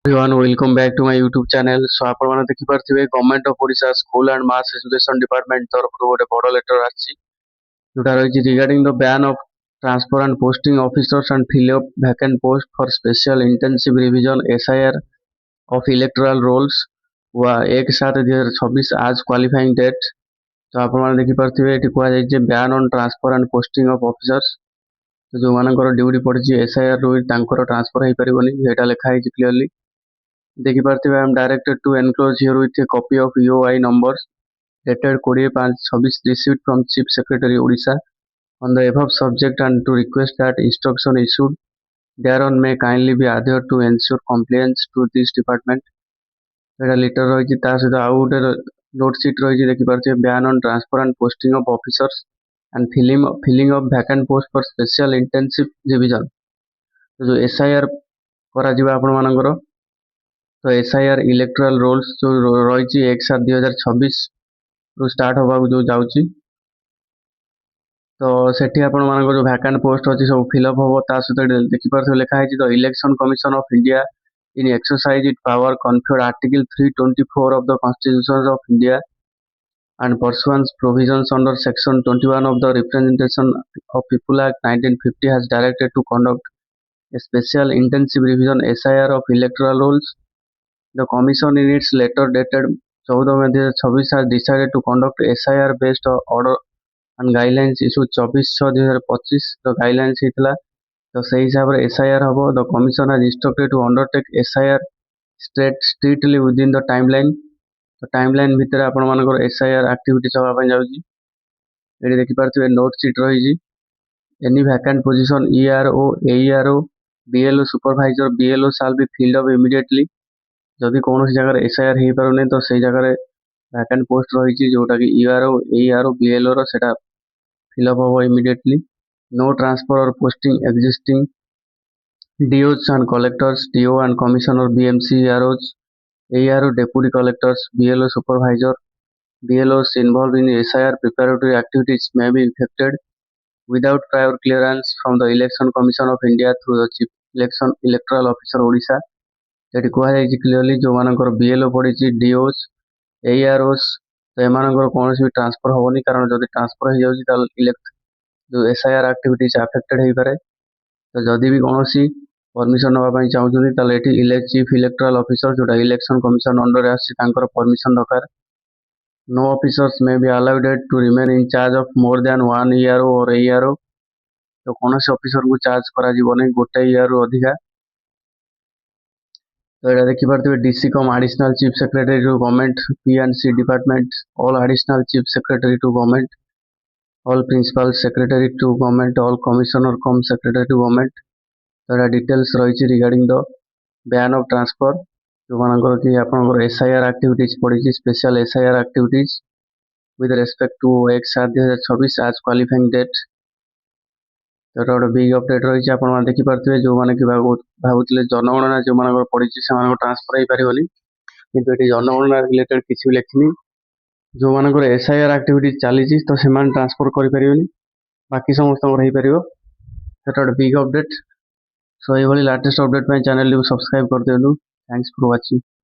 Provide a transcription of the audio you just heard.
Everyone, welcome back to my YouTube channel. So ଆପଣ ମାନେ ଦେଖିପାରୁଥିବେ government of Odisha school and mass education department ତରଫରୁ ଗୋଟେ ବଡ଼ ଲେଟର ଆସିଛି ଯୋଉଟା ରହିଛି regarding the ban of transfer and posting officers and fill up vacant post for special intensive revision SIR of electoral rolls व 1/7/2026 आज क्वालिफाइंग डेट। तो आप देखिपारे ये कहुई ब्यान on transfer and posting of officers. तो जो मानकर ड्यूटी पड़ी एसआईआर रू ट्रांसफर हो पारनी यहाँ लिखाई क्लीयरली देखिपारे। I am directed to enclose herewith a copy of UI numbers dated 20/5/26 received from Chief Secretary Odisha on the above subject and to request that instruction issued thereon may kindly be adhered to ensure compliance to this department। एटा letter रही सहित आउ गोटे note sheet रही देखिए ban on transfer and posting of officers and filling of vacant post for special intensive revision. तो जो SIR करा आपण मानकर तो एसआईआर इलेक्टोरल रोल्स जो रही 1/7/2026 रू स्टार्ट होगा जो जाऊँगी। तो सेठी आपण मानकर जो वैकेंट पोस्ट अच्छी सब फिलअप हम ता सहित देखिए लिखाई the election commission of India in exercise it power conferred article 324 of the constitution of India and pursuant provisions under section 21 of the Representation of People Act 1950 has directed to conduct a special intensive revision SIR of electoral rolls। The commission in its letter dated 14/2026 has decided to conduct SIR based order and guidelines issued 24/6/2025। the guidelines हितला तो सही हिसाब से SIR हम the commission has instructed to undertake SIR strictly within the timeline। तो timeline भितर आपण मानकर SIR activity चलवा जाउची। एडी देखि पारथिबे नोट सीट रही any vacant position ERO AERO BLO supervisor BLO shall be filled up immediately. जदि कौन जगह एसआईआर हो पारे तो सही जगह वैकेंट पोस्ट रही जोटा कि ईआरओ एईआरओ बीएलओ रो सेटा फिलअप हम immediately. No transfer or posting existing DOs and collectors DO and commissioner BMC EROs ARO deputy collectors BLO supervisor BLOs involved in SIR preparatory activities may be effected without prior clearance from the Election Commission of India through the Chief Electoral Officer Odisha। ये कहुई clearly जो मानकर BLO पड़ी DOs AROs तो एमानकर कौन भी transfer होनी कारण जब ट्रांसफर हो जाए जो SIR एक्टिविटीज अफेक्टेड हो पारे। तो जदि भी कौन परमिशन नापी चाहते ये चीफ इलेक्टोरल ऑफिसर जोटा इलेक्शन कमिशन अंडर आसर परमिशन दरकार। No officers may be allowed to remain in charge of more than 1 ERO और एईआरओ। तो कौन ऑफिसर को चार्ज करा गोटे ईआरओ अधिका। तो ये देखिए DC cum additional chief secretary to government PNC department all additional chief secretary to government all principal secretary to government all commissioner cum secretary to government. तो डिटेल्स रही regarding the ban of transfer जो मानकर कि आपंकर SIR activities पड़ी special SIR activities with respect to 1/7/2026 आज qualifying date. तो गोटे बिग अपडेट रही आप देखिपारे जो मैंने कि भावुले जनगणना जो मान पड़ी से ट्रांसफर हो पारनी कितु ये जनगणना रिलेटेड किसी भी लिखनी जो मानकर एसआईआर एक्टिविटीज चली तो से ट्रांसफर करें बाकी समस्त हो पार बिग अपडेट। सो ये लेटेस्ट अपडेट चैनल को सब्सक्राइब कर दिखाँ। Thanks for watching.